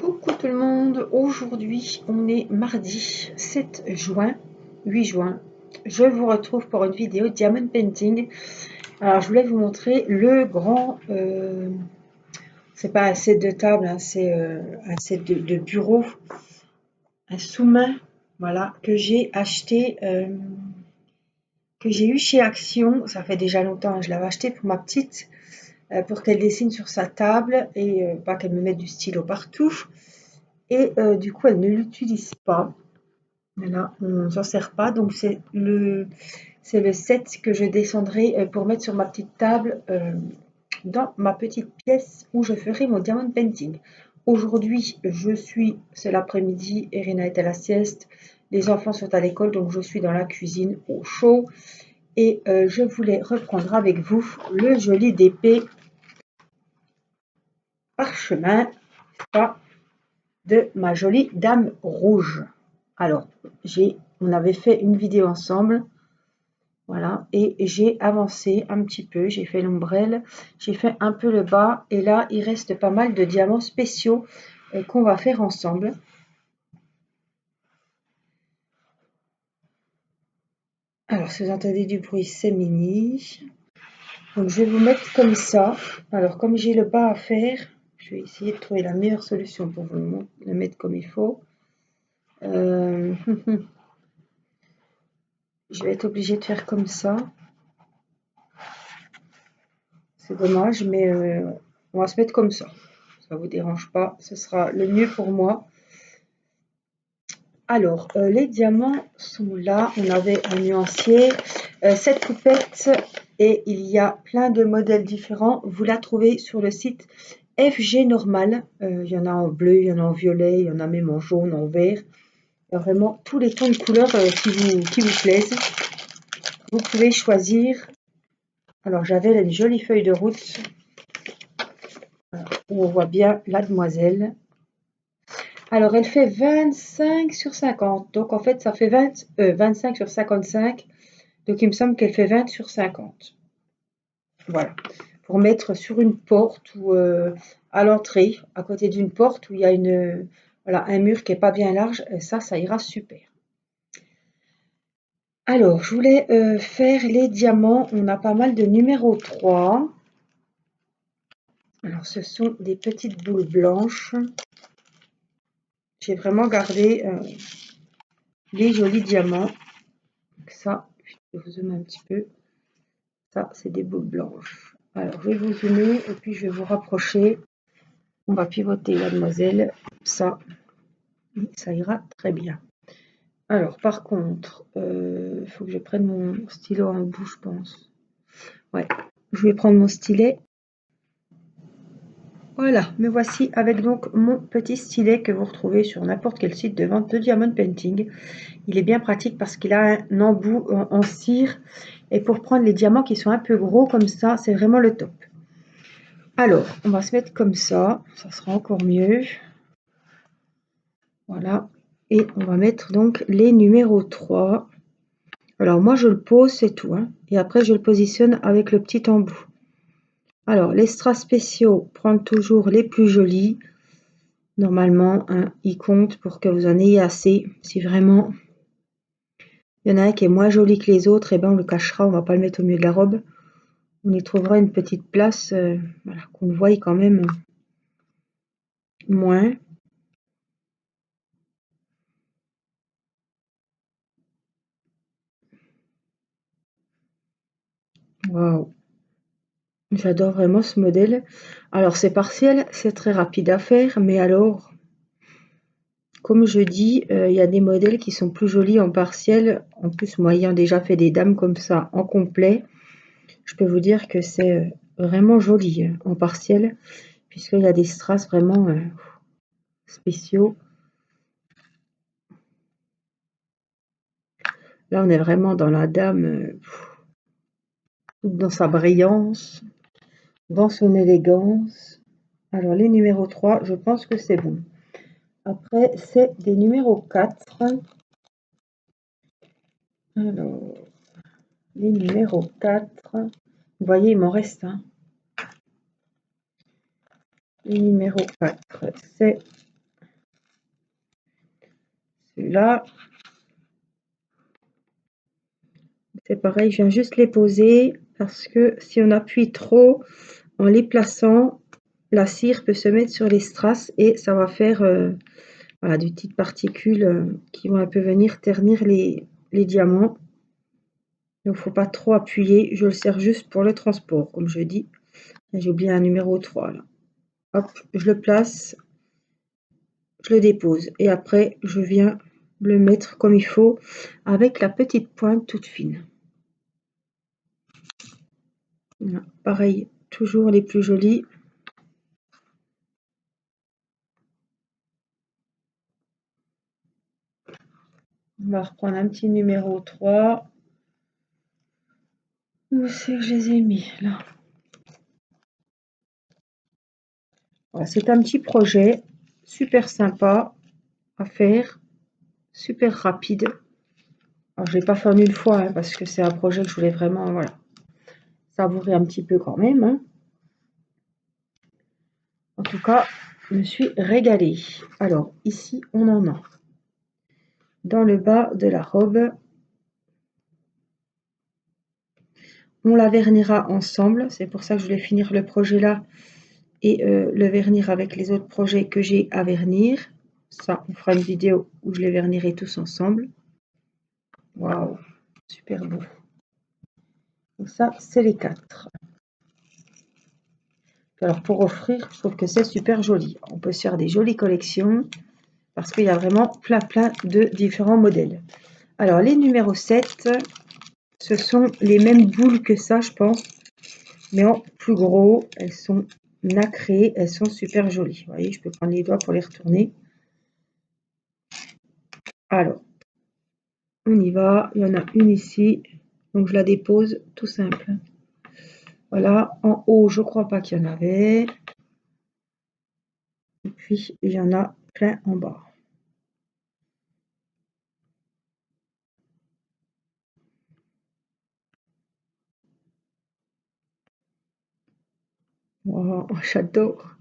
Coucou tout le monde, aujourd'hui on est mardi 7 juin, 8 juin. Je vous retrouve pour une vidéo Diamond Painting. Alors je voulais vous montrer le grand, c'est pas un set de table, hein, c'est un set de bureau, un sous-main, voilà, que j'ai acheté, que j'ai eu chez Action. Ça fait déjà longtemps, hein, je l'avais acheté pour ma petite, pour qu'elle dessine sur sa table et pas qu'elle me mette du stylo partout. Et du coup, elle ne l'utilise pas. Voilà, on ne s'en sert pas. Donc, c'est le set que je descendrai pour mettre sur ma petite table dans ma petite pièce où je ferai mon diamond painting. Aujourd'hui, c'est l'après-midi, Irina est à la sieste, les enfants sont à l'école, donc je suis dans la cuisine au chaud. Et je voulais reprendre avec vous le joli d'épée parchemin, de ma jolie dame rouge. Alors, on avait fait une vidéo ensemble, voilà, et j'ai avancé un petit peu, j'ai fait l'ombrelle, j'ai fait un peu le bas, et là, il reste pas mal de diamants spéciaux qu'on va faire ensemble. Alors, si vous entendez du bruit, c'est Mini. Donc, je vais vous mettre comme ça. Alors, comme j'ai le bas à faire, je vais essayer de trouver la meilleure solution pour vous le mettre comme il faut. Je vais être obligée de faire comme ça. C'est dommage, mais on va se mettre comme ça. Ça vous dérange pas, ce sera le mieux pour moi. Alors, les diamants sont là. On avait un nuancier, cette coupette, et il y a plein de modèles différents. Vous la trouvez sur le site FG Normal. Il y en a en bleu, il y en a en violet, il y en a même en jaune, en vert. Il y a vraiment tous les tons de couleurs qui vous plaisent. Vous pouvez choisir. Alors, j'avais une jolie feuille de route où on voit bien la demoiselle. Alors, elle fait 25 sur 50. Donc, en fait, ça fait 25 sur 55. Donc, il me semble qu'elle fait 20 sur 50. Voilà. Pour mettre sur une porte ou à l'entrée, à côté d'une porte où il y a voilà, un mur qui n'est pas bien large. Ça ira super. Alors, je voulais faire les diamants. On a pas mal de numéro 3. Alors, ce sont des petites boules blanches. J'ai vraiment gardé les jolis diamants. Donc ça, je vais vous zoomer un petit peu. Ça, c'est des boules blanches. Alors, je vais vous zoomer et puis je vais vous rapprocher. On va pivoter, mademoiselle. Ça ira très bien. Alors, par contre, il faut que je prenne mon stylo en bout, je pense. Ouais, je vais prendre mon stylet. Voilà, me voici avec donc mon petit stylet que vous retrouvez sur n'importe quel site de vente de diamond painting. Il est bien pratique parce qu'il a un embout en cire. Et pour prendre les diamants qui sont un peu gros comme ça, c'est vraiment le top. Alors, on va se mettre comme ça sera encore mieux. Voilà, et on va mettre donc les numéros 3. Alors, moi, je le pose, c'est tout, hein. Et après, je le positionne avec le petit embout. Alors, les strass spéciaux, prendre toujours les plus jolis. Normalement, hein, ils comptent pour que vous en ayez assez. Si vraiment il y en a un qui est moins joli que les autres, et ben on le cachera, on va pas le mettre au milieu de la robe. On y trouvera une petite place, voilà, qu'on le voie quand même moins. Waouh, j'adore vraiment ce modèle. Alors c'est partiel, c'est très rapide à faire, mais alors, comme je dis, il y a des modèles qui sont plus jolis en partiel. En plus, moi ayant déjà fait des dames comme ça en complet, je peux vous dire que c'est vraiment joli en partiel, puisqu'il y a des strass vraiment spéciaux. Là, on est vraiment dans la dame, toute dans sa brillance, dans son élégance. Alors, les numéros 3, je pense que c'est bon. Après, c'est des numéros 4. Alors, les numéros 4. Vous voyez, il m'en reste un. Les numéros 4, c'est Là, c'est pareil, je viens juste les poser parce que si on appuie trop en les plaçant, la cire peut se mettre sur les strass et ça va faire voilà, des petites particules qui vont un peu venir ternir les diamants. Donc, faut pas trop appuyer. Je le sers juste pour le transport, comme je dis. J'ai oublié un numéro 3 là. Hop, je le place, je le dépose et après je viens le mettre comme il faut avec la petite pointe toute fine. Voilà. Pareil, toujours les plus jolis. On va reprendre un petit numéro 3. Où c'est que je les ai mis là? Voilà, c'est un petit projet super sympa à faire, super rapide. Alors, je ne l'ai pas fait en une fois hein, parce que c'est un projet que je voulais vraiment voilà, savourer un petit peu quand même. Hein. En tout cas, je me suis régalée. Alors, ici, on en a dans le bas de la robe. On la vernira ensemble. C'est pour ça que je voulais finir le projet là et le vernir avec les autres projets que j'ai à vernir. Ça, on fera une vidéo où je les vernirai tous ensemble. Waouh, super beau. Donc ça, c'est les 4. Alors pour offrir, je trouve que c'est super joli. On peut se faire des jolies collections parce qu'il y a vraiment plein de différents modèles. Alors les numéros 7, ce sont les mêmes boules que ça, je pense, mais en plus gros. Elles sont nacrées, elles sont super jolies. Vous voyez, je peux prendre les doigts pour les retourner. Alors, on y va. Il y en a une ici, donc je la dépose tout simple. Voilà, en haut, je crois pas qu'il y en avait. Et puis, il y en a plein en bas. Oh, j'adore.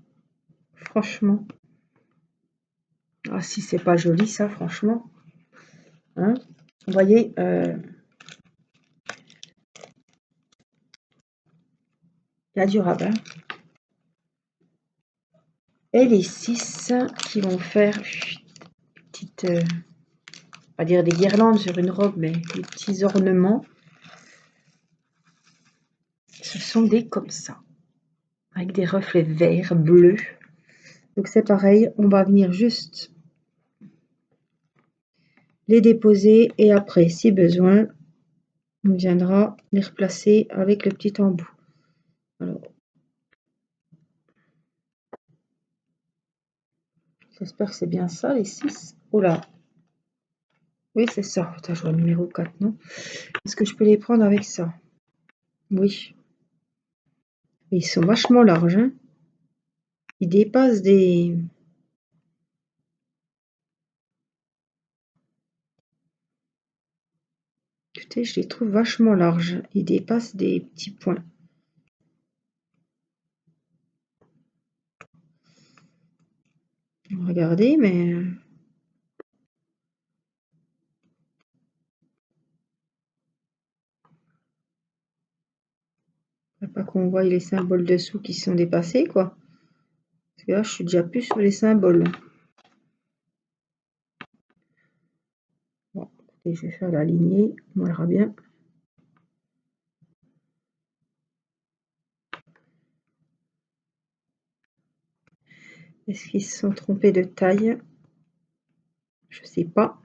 Franchement. Ah, si c'est pas joli, ça, franchement. Hein? Vous voyez, il y a du rabat. Et les 6 qui vont faire petite, pas dire des guirlandes sur une robe, mais des petits ornements. Ce sont des comme ça, avec des reflets verts, bleus. Donc c'est pareil, on va venir juste les déposer et après, si besoin, on viendra les replacer avec le petit embout. Alors, j'espère que c'est bien ça, les 6. Oh là, oui, c'est ça. Putain, je vois le numéro 4, non? Est-ce que je peux les prendre avec ça? Oui. Ils sont vachement larges, hein. Ils dépassent des... Écoutez, je les trouve vachement larges. Ils dépassent des petits points. Regardez, mais... Pas qu'on voit les symboles dessous qui sont dépassés, quoi. Parce que là, je suis déjà plus sur les symboles. Bon, écoutez, je vais faire la lignée. On verra bien. Est-ce qu'ils se sont trompés de taille? Je sais pas.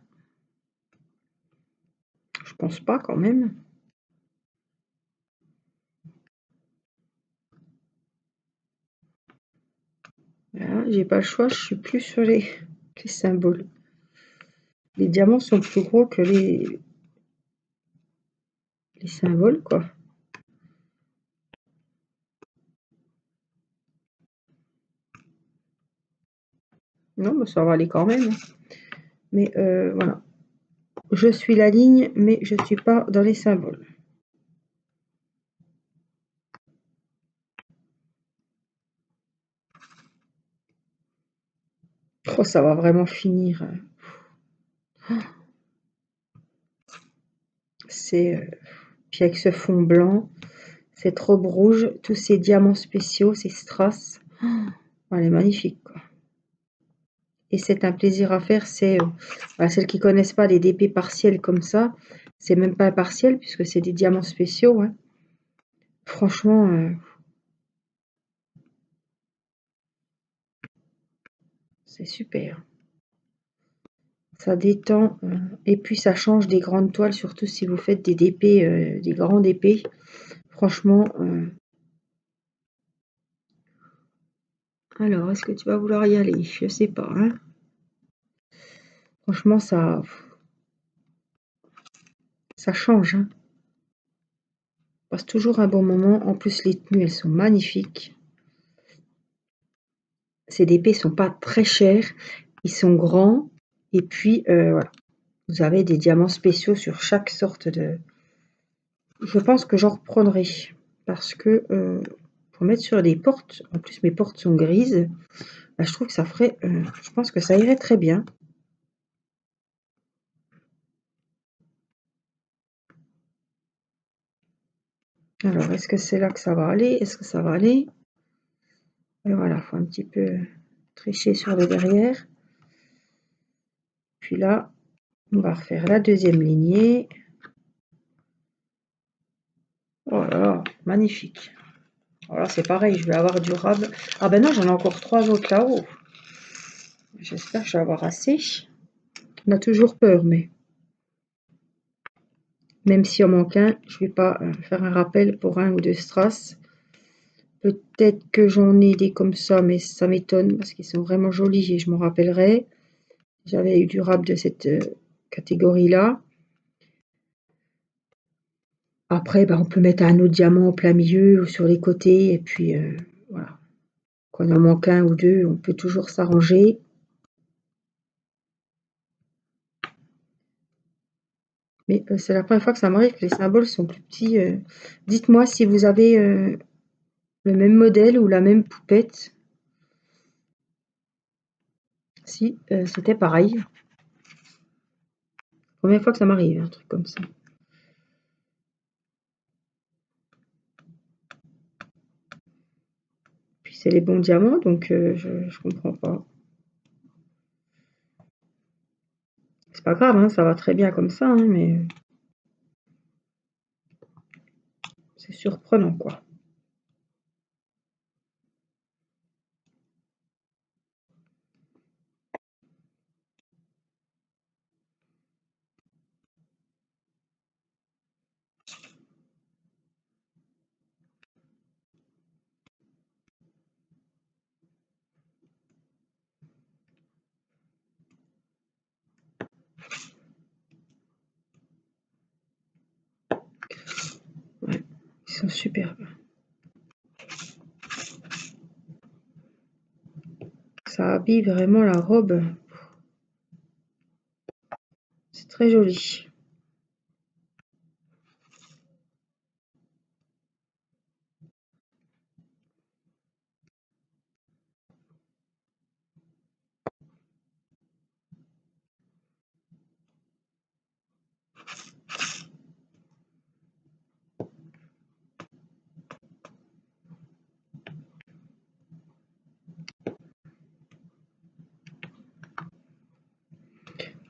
Je pense pas quand même. Voilà, j'ai pas le choix, je suis plus sur les symboles. Les diamants sont plus gros que les symboles, quoi. Non, mais ça va aller quand même. Mais voilà. Je suis la ligne, mais je ne suis pas dans les symboles. Oh, ça va vraiment finir. C'est puis avec ce fond blanc, cette robe rouge, tous ces diamants spéciaux, ces strass. Elle est magnifique, quoi. Et c'est un plaisir à faire. C'est celles qui connaissent pas les DP partiels comme ça, c'est même pas un partiel puisque c'est des diamants spéciaux, hein. Franchement, c'est super. Ça détend et puis ça change des grandes toiles, surtout si vous faites des DP, des grands DP. Franchement, alors est-ce que tu vas vouloir y aller? Je sais pas, hein. Franchement, ça change, hein. On passe toujours un bon moment. En plus, les tenues, elles sont magnifiques. Ces DP sont pas très chers. Ils sont grands. Et puis, voilà. Vous avez des diamants spéciaux sur chaque sorte de... Je pense que j'en reprendrai. Parce que pour mettre sur des portes, en plus mes portes sont grises, bah, je trouve que ça ferait... je pense que ça irait très bien. Alors, est-ce que c'est là que ça va aller? Est-ce que ça va aller? Et voilà, il faut un petit peu tricher sur le derrière. Puis là, on va refaire la deuxième lignée. Oh là là, magnifique. Alors c'est pareil, je vais avoir durable. Ah ben non, j'en ai encore 3 autres là-haut. J'espère que je vais avoir assez. On a toujours peur, mais même si en manque un, je vais pas faire un rappel pour 1 ou 2 strass. Peut-être que j'en ai des comme ça, mais ça m'étonne parce qu'ils sont vraiment jolis et je m'en rappellerai. J'avais eu durable de cette catégorie-là. Après, on peut mettre un autre diamant au plein milieu ou sur les côtés. Et puis, voilà. Quand il en manque 1 ou 2, on peut toujours s'arranger. Mais c'est la première fois que ça m'arrive que les symboles sont plus petits. Dites-moi si vous avez le même modèle ou la même poupette. Si c'était pareil. Première fois que ça m'arrive, un truc comme ça. Puis c'est les bons diamants, donc je comprends pas. C'est pas grave, hein, ça va très bien comme ça, hein, mais c'est surprenant, quoi. Ouais, ils sont superbes. Ça habille vraiment la robe. C'est très joli.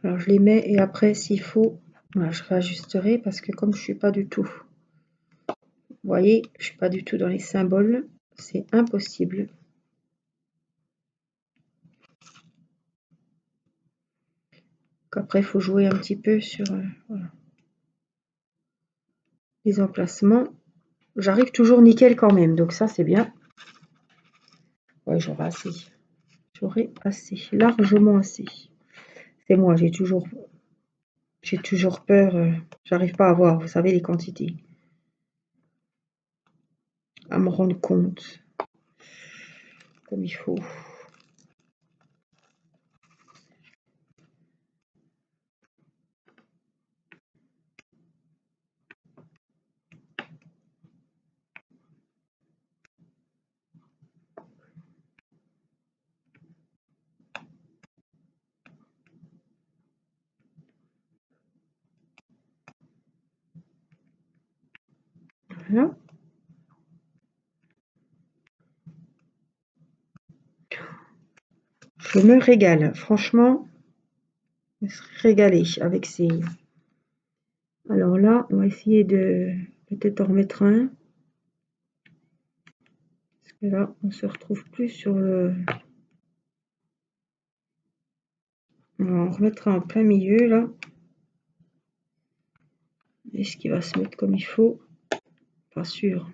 Alors je les mets et après s'il faut, voilà, je réajusterai parce que comme je suis pas du tout, vous voyez, je suis pas du tout dans les symboles, c'est impossible. Après il faut jouer un petit peu sur voilà, les emplacements. J'arrive toujours nickel quand même, donc ça c'est bien. Ouais, j'aurai assez. J'aurai assez, largement assez. C'est moi, j'ai toujours peur, j'arrive pas à voir, vous savez, les quantités. À me rendre compte comme il faut. Voilà. Je me régale, franchement, je me serais régalée avec ces... Alors là, on va essayer de peut-être en remettre un. Parce que là, on se retrouve plus sur le... On va en remettre un en plein milieu, là. Est-ce qu'il va se mettre comme il faut? Pas sûr.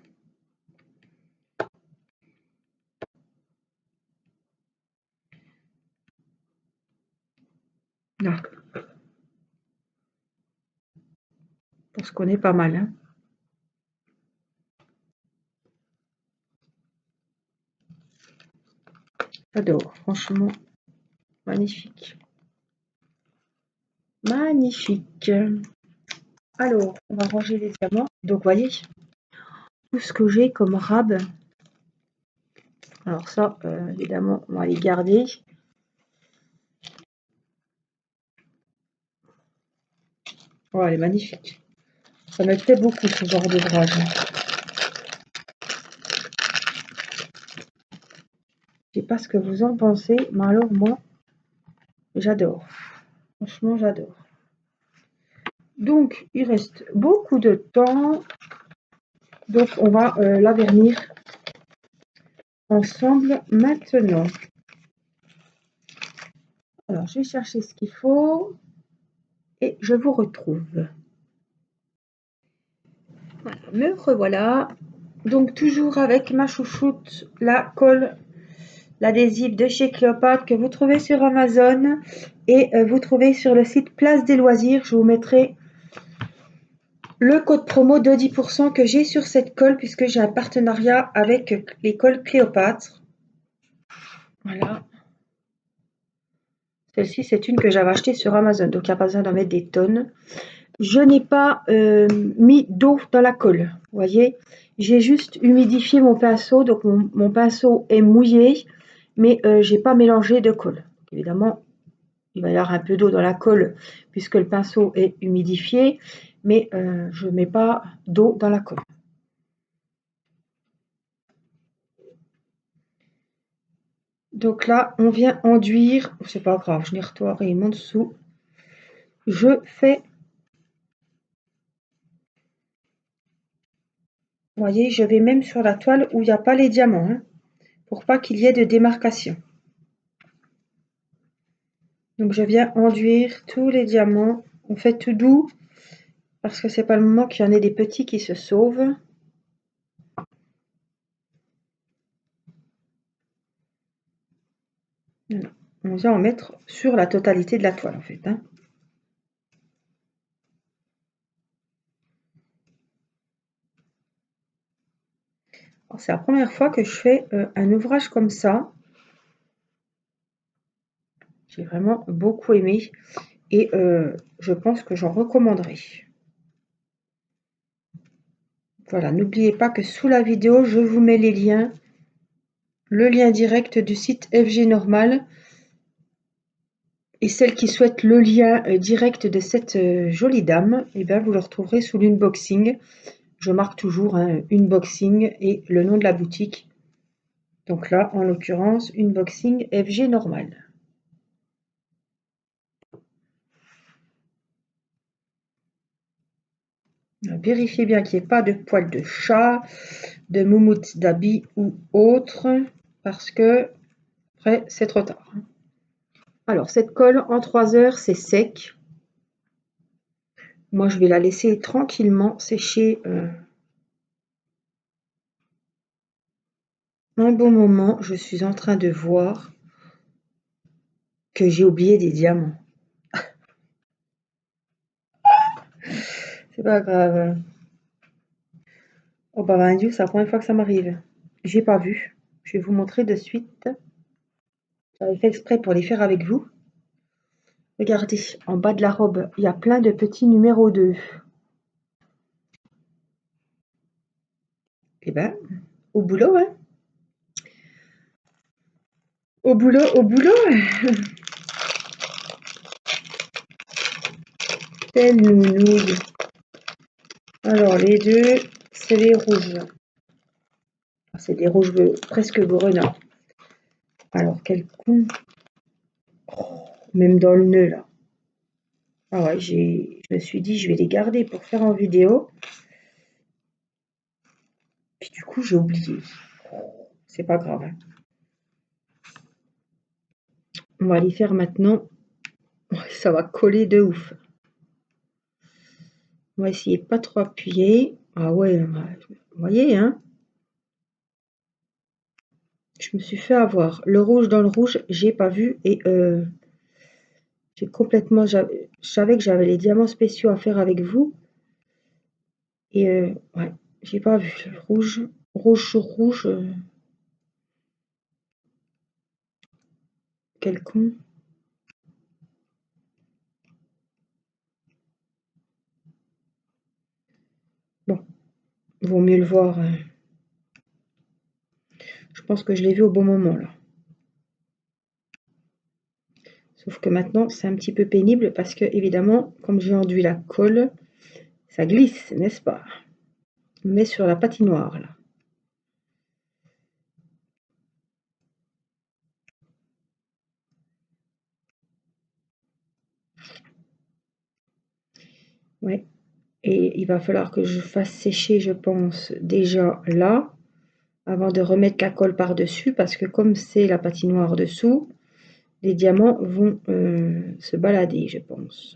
Là. Parce qu'on est pas mal, hein. J'adore, franchement, magnifique. Magnifique. Alors, on va ranger les diamants. Donc, vous voyez, tout ce que j'ai comme rab. Alors ça, évidemment, on va les garder. Oh, elle est magnifique. Ça me plaît beaucoup, ce genre d'ouvrage. Je sais pas ce que vous en pensez, mais alors moi, j'adore. Franchement, j'adore. Donc, il reste beaucoup de temps. Donc, on va la vernir ensemble maintenant. Alors, je vais chercher ce qu'il faut et je vous retrouve. Voilà, me revoilà. Donc, toujours avec ma chouchoute, la colle, l'adhésif de chez Cléopâtre que vous trouvez sur Amazon et vous trouvez sur le site Place des Loisirs. Je vous mettrai le code promo de 10% que j'ai sur cette colle puisque j'ai un partenariat avec l'école Cléopâtre. Voilà. Celle-ci, c'est une que j'avais achetée sur Amazon, donc il n'y a pas besoin d'en mettre des tonnes. Je n'ai pas mis d'eau dans la colle, vous voyez. J'ai juste humidifié mon pinceau, donc mon pinceau est mouillé, mais je n'ai pas mélangé de colle. Évidemment, il va y avoir un peu d'eau dans la colle puisque le pinceau est humidifié, mais je ne mets pas d'eau dans la colle. Donc là, on vient enduire, c'est pas grave, je nettoierai en dessous. Je fais, vous voyez, je vais même sur la toile où il n'y a pas les diamants, hein, pour pas qu'il y ait de démarcation. Donc je viens enduire tous les diamants. On fait tout doux parce que c'est pas le moment qu'il y en ait des petits qui se sauvent. Voilà. On vient en mettre sur la totalité de la toile en fait, hein. C'est la première fois que je fais un ouvrage comme ça. J'ai vraiment beaucoup aimé et je pense que j'en recommanderai. Voilà, n'oubliez pas que sous la vidéo, je vous mets les liens. Le lien direct du site FG Normal. Et celles qui souhaitent le lien direct de cette jolie dame, eh bien, vous le retrouverez sous l'unboxing. Je marque toujours un unboxing et le nom de la boutique. Donc là, en l'occurrence, unboxing FG Normal. Vérifiez bien qu'il n'y ait pas de poils de chat, de moumoute d'habit ou autre, parce que après, c'est trop tard. Alors, cette colle, en 3 heures, c'est sec. Moi, je vais la laisser tranquillement sécher un bon moment. Je suis en train de voir que j'ai oublié des diamants. C'est pas grave. Oh bah ben Dieu, c'est la première fois que ça m'arrive. J'ai pas vu. Je vais vous montrer de suite. J'avais fait exprès pour les faire avec vous. Regardez, en bas de la robe, il y a plein de petits numéros 2. Eh ben, au boulot, hein. Au boulot, au boulot. Telle nounouille. Alors, les deux, c'est les rouges. C'est des rouges presque grenats. Alors, quel con. Oh, même dans le nœud, là. Ah ouais, je me suis dit, je vais les garder pour faire en vidéo. Puis du coup, j'ai oublié. C'est pas grave. Hein. On va les faire maintenant. Ça va coller de ouf. On va essayer de pas trop appuyer. Ah ouais, vous voyez, hein. Je me suis fait avoir. Le rouge dans le rouge, j'ai pas vu. Et j'ai complètement... Je savais que j'avais les diamants spéciaux à faire avec vous. Et ouais, j'ai pas vu. Rouge, rouge sur rouge. Quel con. Bon, vaut mieux le voir. Je pense que je l'ai vu au bon moment là. Sauf que maintenant, c'est un petit peu pénible parce que, évidemment, comme j'ai enduit la colle, ça glisse, n'est-ce pas? Mais sur la patinoire là. Ouais. Et il va falloir que je fasse sécher, je pense, déjà là, avant de remettre la colle par-dessus, parce que comme c'est la patinoire dessous, les diamants vont se balader, je pense.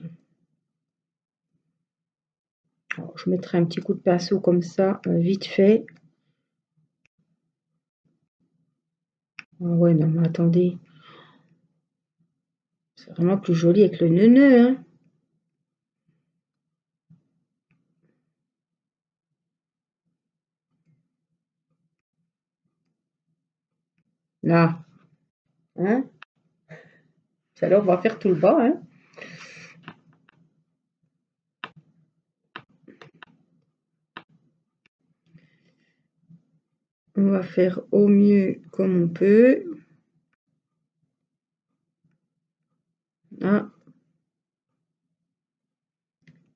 Alors, je mettrai un petit coup de pinceau comme ça, vite fait. Ah ouais, non, mais attendez. C'est vraiment plus joli avec le nœud, hein. Là, hein. Alors, on va faire tout le bas, hein. On va faire au mieux comme on peut. Ah,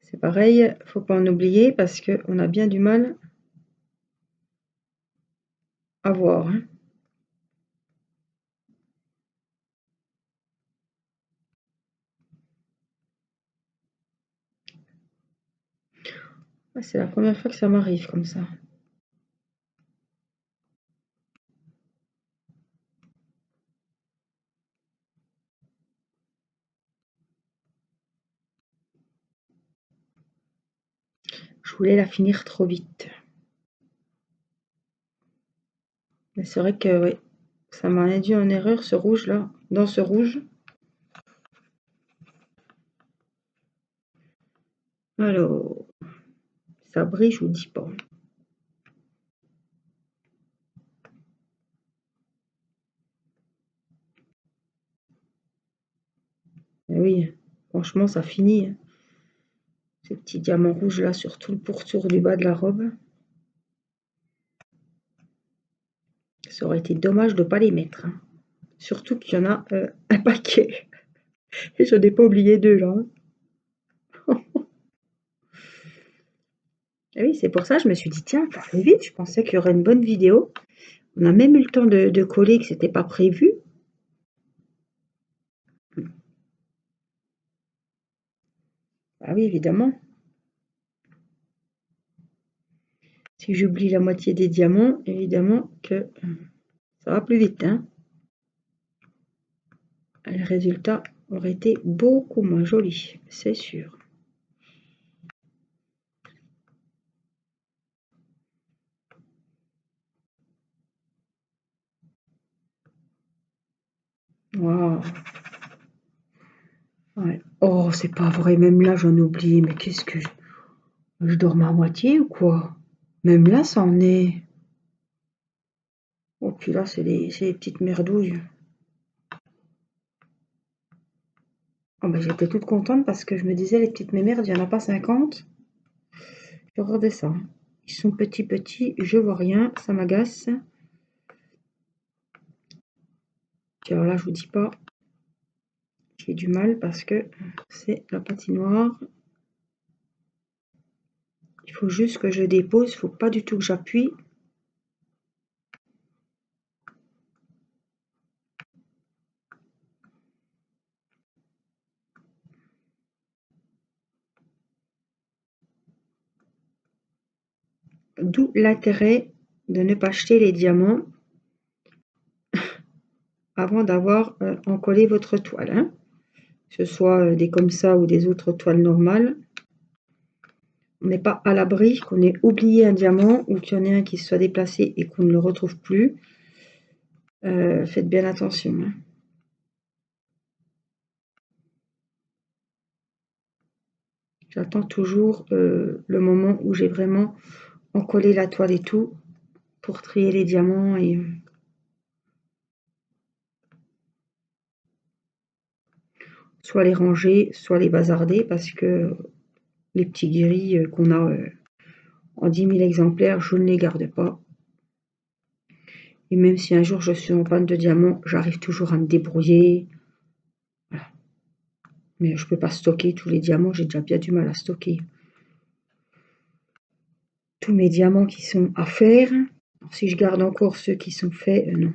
c'est pareil, faut pas en oublier parce qu'on a bien du mal à voir. Hein. Ah, c'est la première fois que ça m'arrive comme ça. Je voulais la finir trop vite. Mais c'est vrai que oui, ça m'a induit en erreur ce rouge là, dans ce rouge. Alors, ça brille, je vous dis pas. Mais oui, franchement, ça finit. Hein. Ces petits diamants rouges là sur tout le pourtour du bas de la robe. Ça aurait été dommage de ne pas les mettre. Hein. Surtout qu'il y en a un paquet. Et je n'ai pas oublié deux là. Et oui, c'est pour ça que je me suis dit, tiens, ça fait vite. Je pensais qu'il y aurait une bonne vidéo. On a même eu le temps de coller, que c'était pas prévu. Ah oui, évidemment. Si j'oublie la moitié des diamants, évidemment que ça va plus vite. Hein. Le résultat aurait été beaucoup moins joli, c'est sûr. Waouh. Ouais. Oh, c'est pas vrai, même là j'en oublie, mais qu'est-ce que je dormais à moitié ou quoi? Même là, ça en est. Oh, puis là, c'est des petites merdouilles. Oh, ben, j'étais toute contente parce que je me disais, les petites mémerdes, il n'y en a pas 50. J'ai horreur de ça. Hein. Ils sont petits, petits, je vois rien, ça m'agace. Puis alors là, je vous dis pas, j'ai du mal parce que c'est la patinoire. Il faut juste que je dépose, il ne faut pas du tout que j'appuie. D'où l'intérêt de ne pas jeter les diamants avant d'avoir encollé votre toile, hein. Que ce soit des comme ça ou des autres toiles normales. On n'est pas à l'abri qu'on ait oublié un diamant ou qu'il y en ait un qui se soit déplacé et qu'on ne le retrouve plus. Faites bien attention, hein. J'attends toujours le moment où j'ai vraiment encollé la toile et tout pour trier les diamants et soit les ranger, soit les bazarder parce que les petits guéris qu'on a en 10 000 exemplaires, je ne les garde pas. Et même si un jour je suis en panne de diamants, j'arrive toujours à me débrouiller. Voilà. Mais je ne peux pas stocker tous les diamants, j'ai déjà bien du mal à stocker tous mes diamants qui sont à faire. Alors, si je garde encore ceux qui sont faits, non.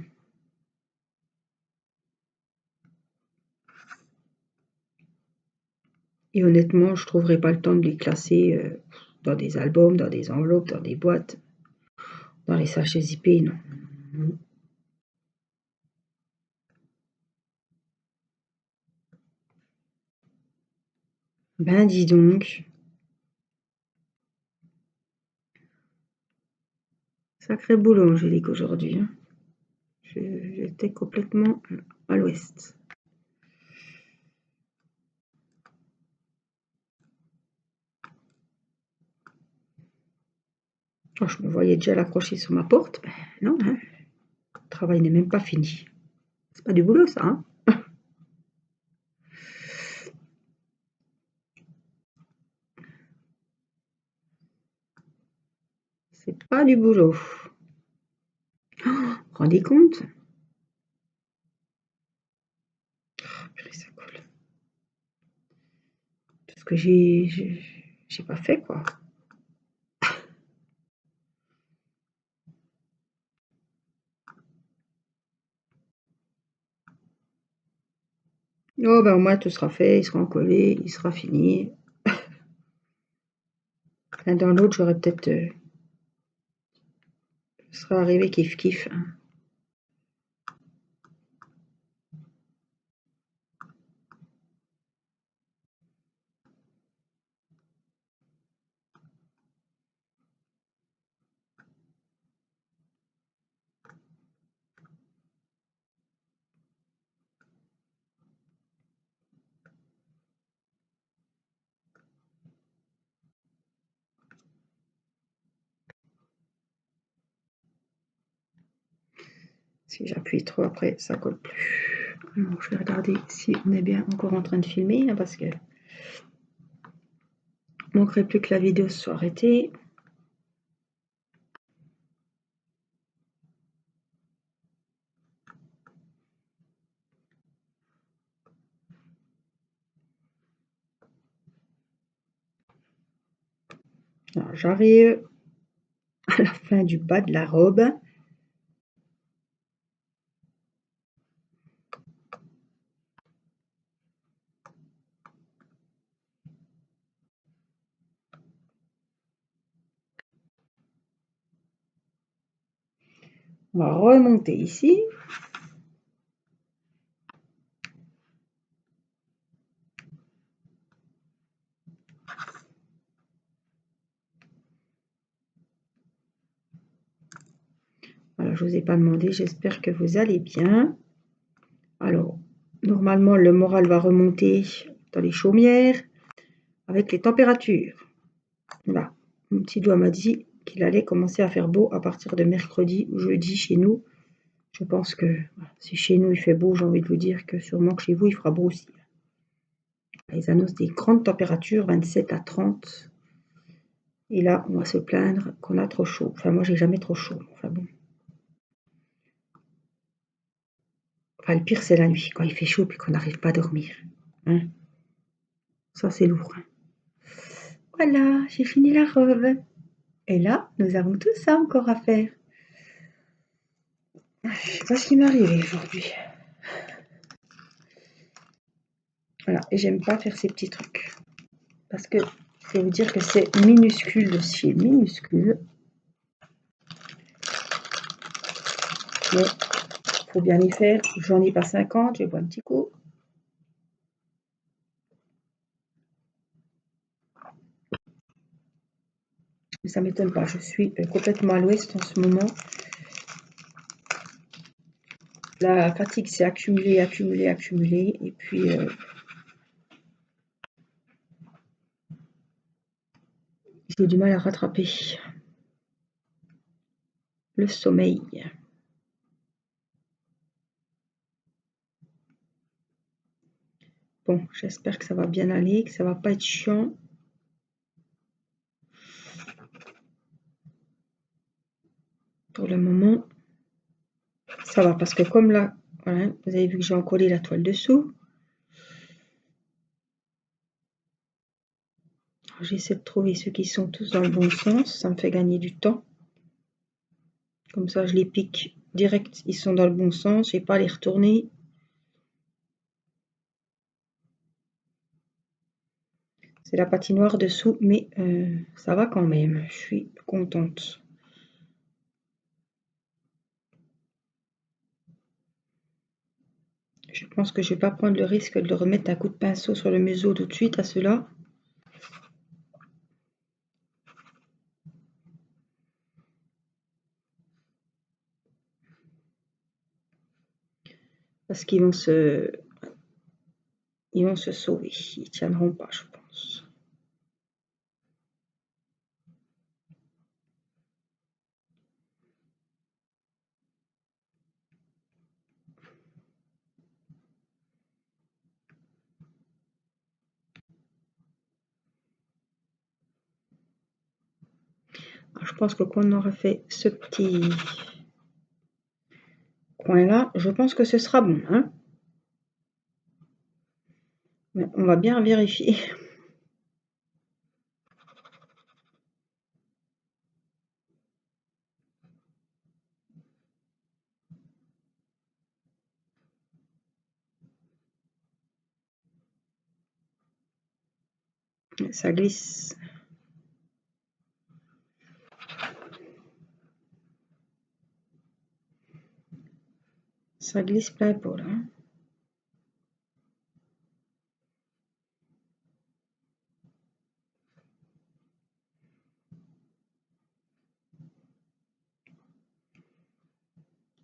Et honnêtement, je ne trouverai pas le temps de les classer dans des albums, dans des enveloppes, dans des boîtes, dans les sachets zippés, non. Ben dis donc, sacré boulot Angélique aujourd'hui, hein. J'étais complètement à l'ouest. Oh, je me voyais déjà l'accrocher sur ma porte. Ben non, hein. Le travail n'est même pas fini. C'est pas du boulot ça, hein. C'est pas du boulot. Oh, vous vous rendez compte? Purée, ça colle. Tout ce que j'ai pas fait, quoi. Oh, ben au moins tout sera fait, il sera encollé, il sera fini. L'un dans l'autre, j'aurais peut-être. Ce sera arrivé kiff kiff, hein. Si j'appuie trop après, ça colle plus. Alors, je vais regarder si on est bien encore en train de filmer, hein, parce que il manquerait plus que la vidéo soit arrêtée. Alors, j'arrive à la fin du bas de la robe. On va remonter ici. Voilà, je ne vous ai pas demandé, j'espère que vous allez bien. Alors, normalement, le moral va remonter dans les chaumières avec les températures. Voilà, mon petit doigt m'a dit qu'il allait commencer à faire beau à partir de mercredi ou jeudi chez nous. Je pense que si chez nous il fait beau, j'ai envie de vous dire que sûrement que chez vous il fera beau aussi. Ils annoncent des grandes températures, 27 à 30. Et là, on va se plaindre qu'on a trop chaud. Enfin, moi, j'ai jamais trop chaud. Enfin bon. Enfin, le pire, c'est la nuit, quand il fait chaud puis qu'on n'arrive pas à dormir, hein. Ça, c'est lourd, hein. Voilà, j'ai fini la robe. Et là, nous avons tout ça encore à faire. Je sais pas ce qui m'est arrivé aujourd'hui. Voilà, et j'aime pas faire ces petits trucs. Parce que, je vais vous dire que c'est minuscule de chez minuscule. Mais, faut bien les faire. J'en ai pas 50, je bois un petit coup. Mais ça m'étonne pas, je suis complètement à l'ouest en ce moment. La fatigue s'est accumulée, accumulée, accumulée. Et puis, j'ai du mal à rattraper le sommeil. Bon, j'espère que ça va bien aller, que ça va pas être chiant. Pour le moment, ça va. Parce que comme là, voilà, vous avez vu que j'ai encollé la toile dessous. J'essaie de trouver ceux qui sont tous dans le bon sens. Ça me fait gagner du temps. Comme ça, je les pique direct. Ils sont dans le bon sens. Je n'ai pas à les retourner. C'est la patinoire dessous, mais ça va quand même. Je suis contente. Je pense que je ne vais pas prendre le risque de le remettre un coup de pinceau sur le museau tout de suite à ceux-là. Parce qu'ils vont se sauver. Ils tiendront pas, je pense. Alors, je pense que quand on aura fait ce petit coin-là, je pense que ce sera bon. Hein, mais on va bien vérifier. Ça glisse. Ça glisse plein pot là. Hein.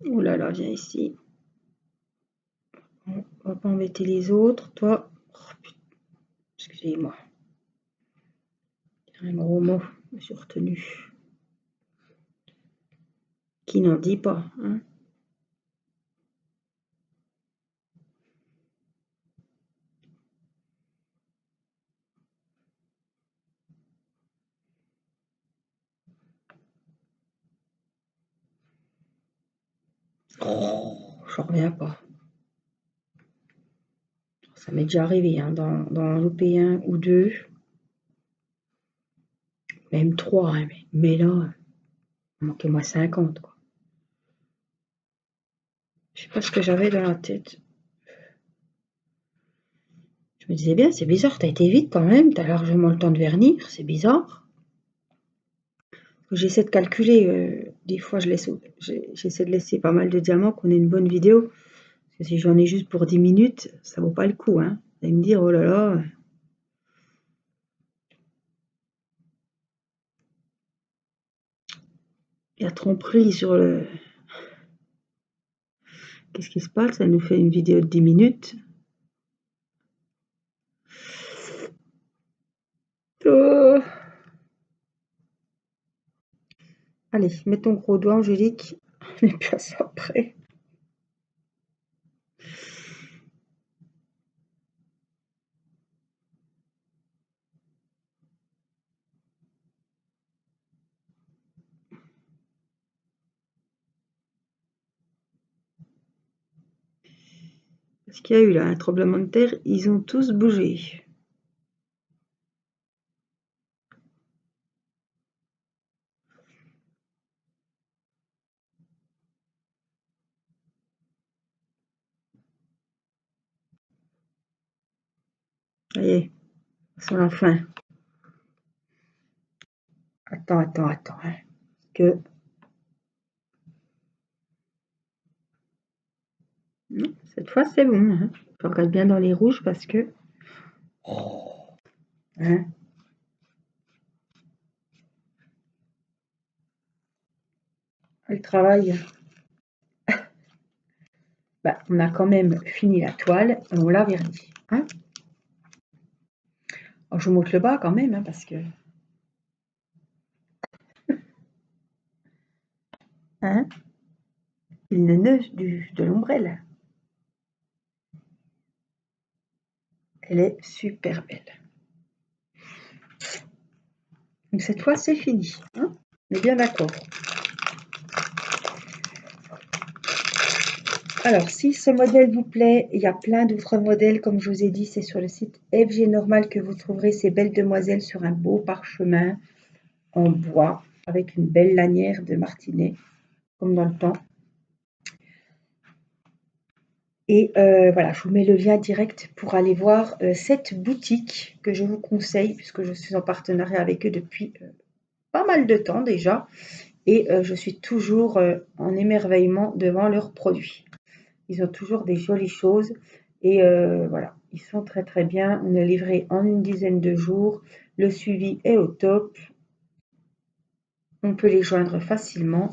Oh là là, viens ici. On va pas embêter les autres. Toi, oh, putain, excusez-moi. Un gros mot, je me suis retenue. Qui n'en dit pas, hein? Oh, j'en reviens pas. Ça m'est déjà arrivé, hein, dans louper un ou deux, même trois, hein, mais là, manquez-moi 50, quoi. Je sais pas ce que j'avais dans la tête. Je me disais bien, c'est bizarre, t'as été vite quand même, t'as largement le temps de vernir, c'est bizarre. J'essaie de calculer, des fois j'essaie de laisser pas mal de diamants, qu'on ait une bonne vidéo. Parce que si j'en ai juste pour 10 minutes, ça vaut pas le coup, hein. Vous allez me dire, oh là là. Il y a tromperie sur le. Qu'est-ce qui se passe? Elle nous fait une vidéo de 10 minutes. Oh. Allez, mets ton gros doigt, Angélique. On est plus à ça après. Qu'est-ce qu'il y a eu là? Un tremblement de terre? Ils ont tous bougé. est sur la fin. Attends, hein. Que... Non, cette fois, c'est bon. Hein. Je regarde bien dans les rouges parce que... Hein. Le travail... Bah, on a quand même fini la toile et on l'a verni. Hein. Oh, je vous montre le bas quand même, hein, parce que... Hein, il neige de l'ombrelle. Elle est super belle. Donc cette fois, c'est fini. Hein, on est bien d'accord. Alors, si ce modèle vous plaît, il y a plein d'autres modèles, comme je vous ai dit, c'est sur le site FG Normal que vous trouverez ces belles demoiselles sur un beau parchemin en bois, avec une belle lanière de martinet, comme dans le temps. Et voilà, je vous mets le lien direct pour aller voir cette boutique que je vous conseille, puisque je suis en partenariat avec eux depuis pas mal de temps déjà. Et je suis toujours en émerveillement devant leurs produits. Ils ont toujours des jolies choses et voilà, ils sont très très bien. On est livré en une dizaine de jours. Le suivi est au top. On peut les joindre facilement.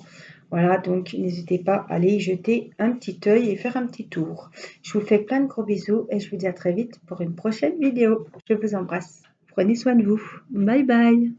Voilà, donc n'hésitez pas à aller y jeter un petit œil et faire un petit tour. Je vous fais plein de gros bisous et je vous dis à très vite pour une prochaine vidéo. Je vous embrasse. Prenez soin de vous. Bye bye.